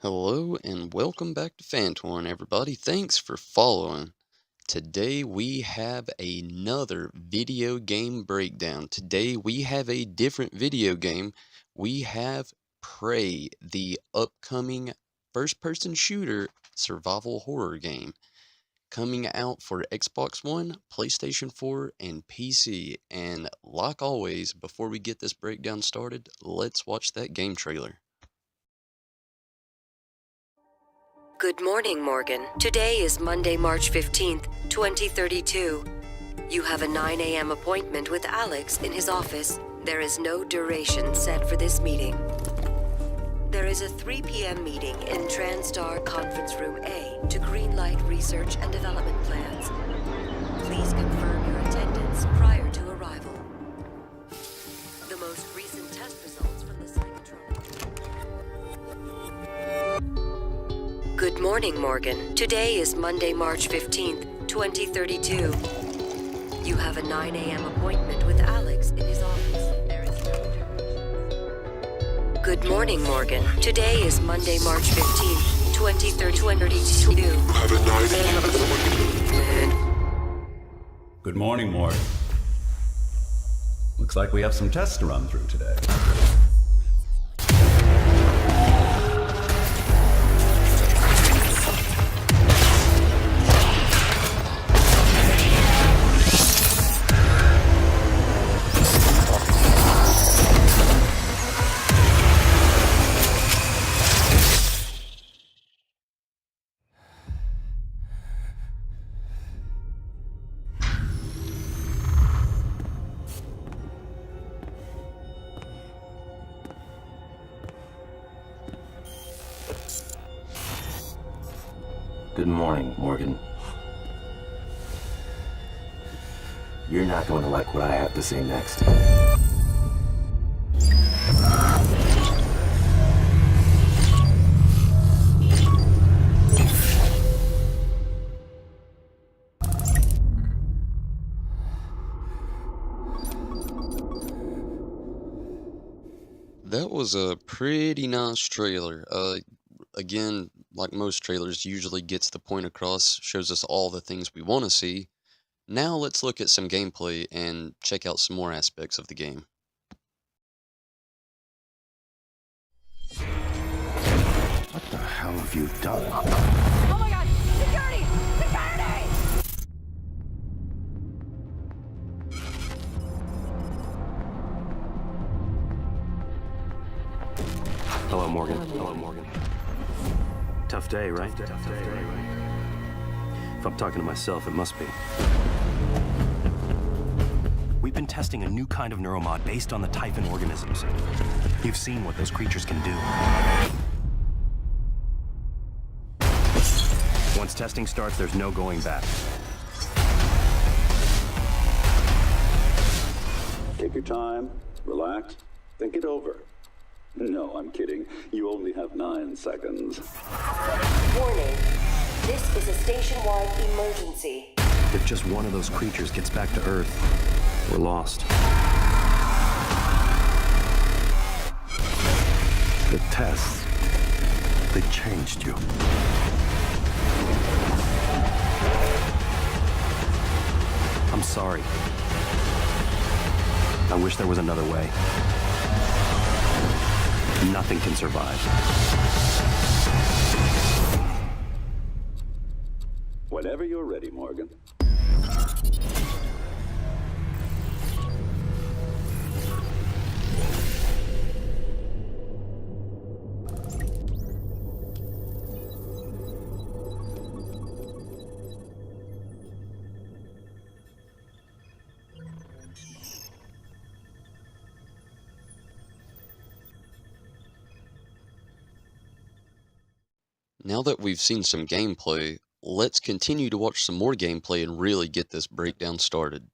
Hello and welcome back to Fantourn, everybody. Thanks for following. Today we have another video game breakdown. Today we have a different video game. We have Prey, the upcoming first-person shooter survival horror game coming out for Xbox One, PlayStation 4, and PC. And like always, before we get this breakdown started, let's watch that game trailer. Good morning, Morgan. Today is Monday, March 15th, 2032. You have a 9 a.m. appointment with Alex in his office. There is no duration set for this meeting. There is a 3 p.m. meeting in TranStar Conference Room A to greenlight research and development plans. Please confirm your attendance prior to arrival. The most recent test results from the psychotronic... Good morning, Morgan. Today is Monday, March 15th, 2032. You have a 9 a.m. appointment with Alex in his office. There is no duration. Good morning, Morgan. Today is Monday, March 15th, 2032. You have a 9 a.m. Good morning, Morgan. Looks like we have some tests to run through today. Good morning, Morgan. You're not going to like what I have to say next. That was a pretty nice trailer. Again, like most trailers, usually gets the point across, shows us all the things we want to see. Now let's look at some gameplay and check out some more aspects of the game. What the hell have you done? Oh my god! Security! Security! Hello, Morgan. Hello, Morgan. Tough day, right? Tough day, right? If I'm talking to myself, it must be. We've been testing a new kind of neuromod based on the Typhon organisms. You've seen what those creatures can do. Once testing starts, there's no going back. Take your time, relax, think it over. No, I'm kidding. You only have 9 seconds. Warning. This is a station-wide emergency. If just one of those creatures gets back to Earth, we're lost. The tests, they changed you. I'm sorry. I wish there was another way. Nothing can survive. Whenever you're ready, Morgan. Now that we've seen some gameplay, let's continue to watch some more gameplay and really get this breakdown started.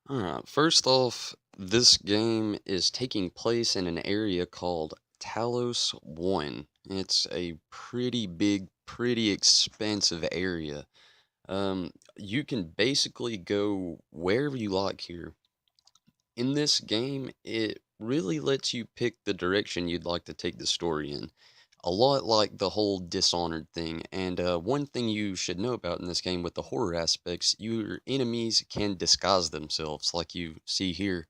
Alright, first off, this game is taking place in an area called Talos 1. It's a pretty big, pretty expansive area. You can basically go wherever you like here. In this game, it really lets you pick the direction you'd like to take the story in. A lot like the whole Dishonored thing. And one thing you should know about in this game with the horror aspects, your enemies can disguise themselves, like you see here.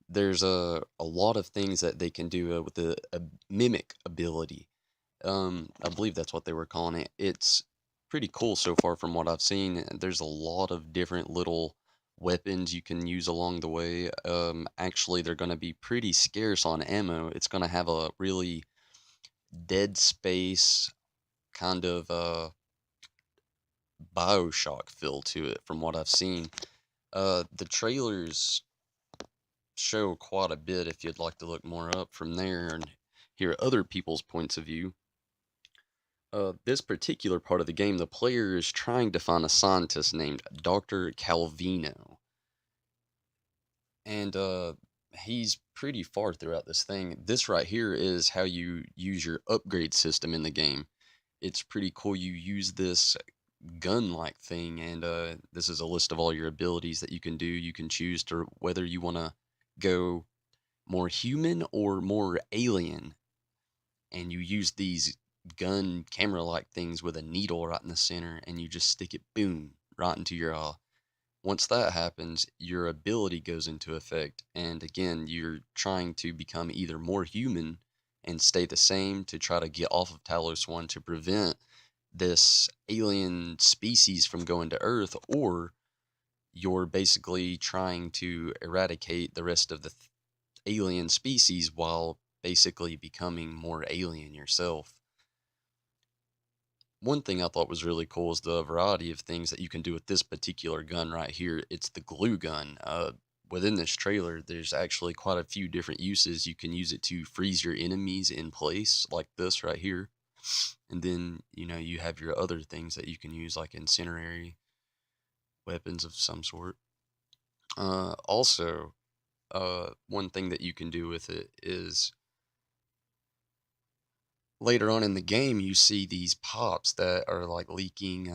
There's a lot of things that they can do with a mimic ability. I believe that's what they were calling it. It's pretty cool so far from what I've seen. There's a lot of different little weapons you can use along the way. Actually, they're going to be pretty scarce on ammo. It's going to have a really Dead Space kind of Bioshock feel to it from what I've seen. The trailers show quite a bit if you'd like to look more up from there and hear other people's points of view. This particular part of the game, the player is trying to find a scientist named Dr. Calvino. And he's pretty far throughout this thing. This right here is how you use your upgrade system in the game. It's pretty cool. You use this gun-like thing, and this is a list of all your abilities that you can do. You can choose to whether you want to go more human or more alien, and you use these gun camera-like things with a needle right in the center, and you just stick it, boom, right into your eye. Once that happens, your ability goes into effect, and again, you're trying to become either more human and stay the same to try to get off of Talos 1 to prevent this alien species from going to Earth, or you're basically trying to eradicate the rest of the alien species while basically becoming more alien yourself. One thing I thought was really cool is the variety of things that you can do with this particular gun right here. It's the glue gun. Within this trailer, there's actually quite a few different uses. You can use it to freeze your enemies in place, like this right here. And then, you have your other things that you can use, like incendiary weapons of some sort. Also, one thing that you can do with it is later on in the game, you see these pops that are like leaking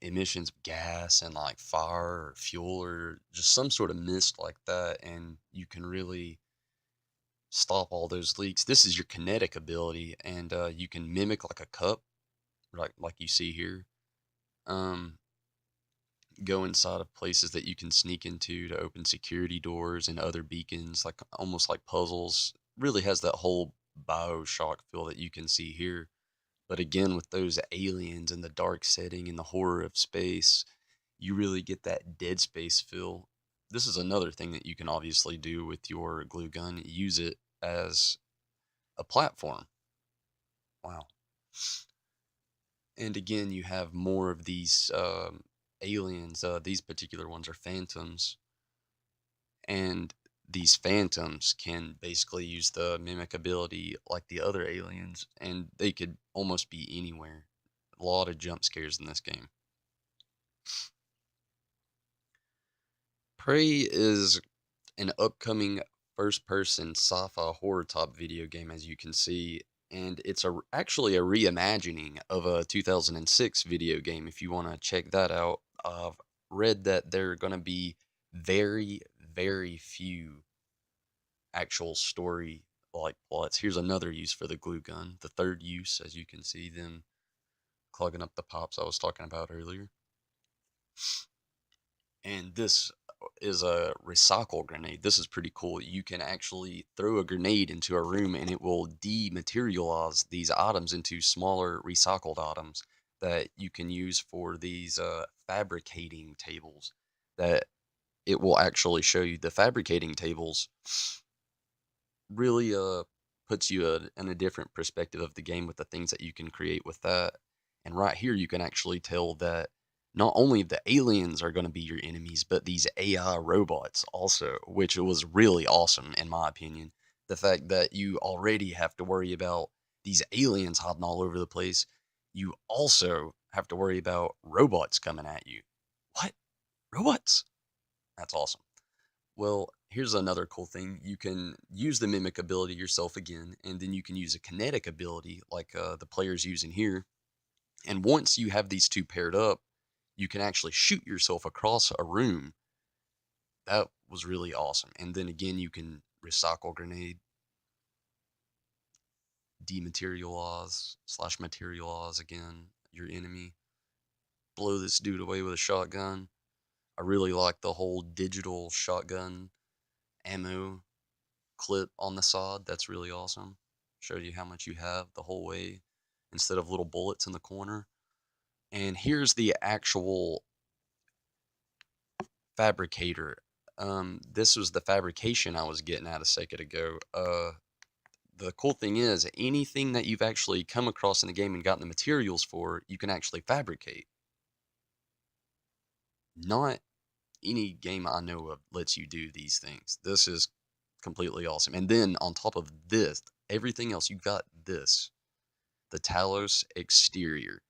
emissions of gas and like fire or fuel or just some sort of mist like that. And you can really stop all those leaks. This is your kinetic ability, and you can mimic like a cup, like you see here. Um, go inside of places that you can sneak into to open security doors and other beacons, like almost like puzzles. Really has that whole Bioshock feel that you can see here. But again, with those aliens and the dark setting and the horror of space, you really get that Dead Space feel. This is another thing that you can obviously do with your glue gun. Use it as a platform. Wow. And again, you have more of these aliens. These particular ones are phantoms. And these phantoms can basically use the mimic ability like the other aliens, and they could almost be anywhere. A lot of jump scares in this game. Prey is an upcoming first-person sci-fi horror type video game, as you can see, and it's actually a reimagining of a 2006 video game. If you want to check that out, I've read that there are going to be very, very few actual story like plots. Here's another use for the glue gun. The third use, as you can see them clogging up the pops I was talking about earlier. And this is a recycle grenade. This is pretty cool. You can actually throw a grenade into a room and it will dematerialize these items into smaller recycled items that you can use for these fabricating tables that it will actually show you. The fabricating tables really puts you in a different perspective of the game with the things that you can create with that. And right here, you can actually tell that not only the aliens are going to be your enemies, but these AI robots also, which was really awesome in my opinion. The fact that you already have to worry about these aliens hiding all over the place, you also have to worry about robots coming at you. What? Robots? That's awesome. Well, here's another cool thing. You can use the mimic ability yourself again, and then you can use a kinetic ability like the player's using here. And once you have these two paired up, you can actually shoot yourself across a room. That was really awesome. And then again, you can recycle grenade dematerialize/materialize again your enemy. Blow this dude away with a shotgun. I really like the whole digital shotgun ammo clip on the side. That's really awesome. Show you how much you have the whole way instead of little bullets in the corner. And here's the actual fabricator. This was the fabrication I was getting at a second ago. The cool thing is, anything that you've actually come across in the game and gotten the materials for, you can actually fabricate. Not any game I know of lets you do these things. This is completely awesome. And then on top of this, everything else, you got this, the Talos exterior.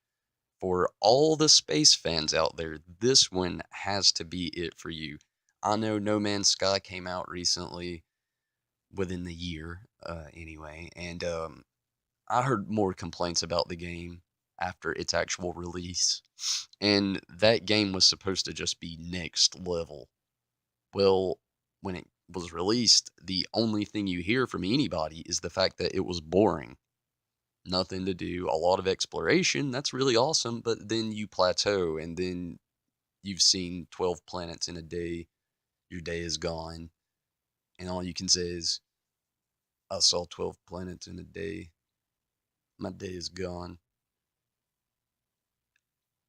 For all the space fans out there, this one has to be it for you. I know No Man's Sky came out recently, within the year, anyway, and I heard more complaints about the game after its actual release, and that game was supposed to just be next level. Well, when it was released, the only thing you hear from anybody is the fact that it was boring. Nothing to do, a lot of exploration, that's really awesome, but then you plateau, and then you've seen 12 planets in a day, your day is gone, and all you can say is, I saw 12 planets in a day, my day is gone.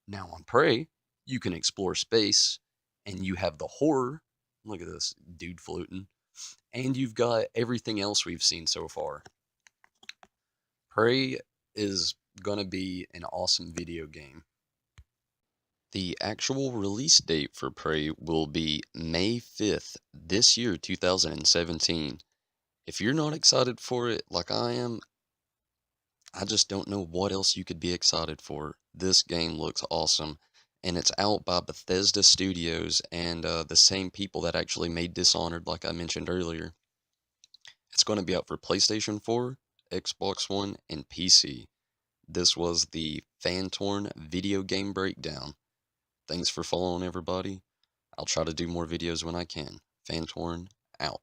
Now on Prey, you can explore space, and you have the horror, look at this dude floating, and you've got everything else we've seen so far. Prey is going to be an awesome video game. The actual release date for Prey will be May 5th this year, 2017. If you're not excited for it like I am, I just don't know what else you could be excited for. This game looks awesome, and it's out by Bethesda Studios and the same people that actually made Dishonored, like I mentioned earlier. It's going to be out for PlayStation 4, Xbox One, and PC. This was the Fantourn video game breakdown. Thanks for following, everybody. I'll try to do more videos when I can. Fantourn out.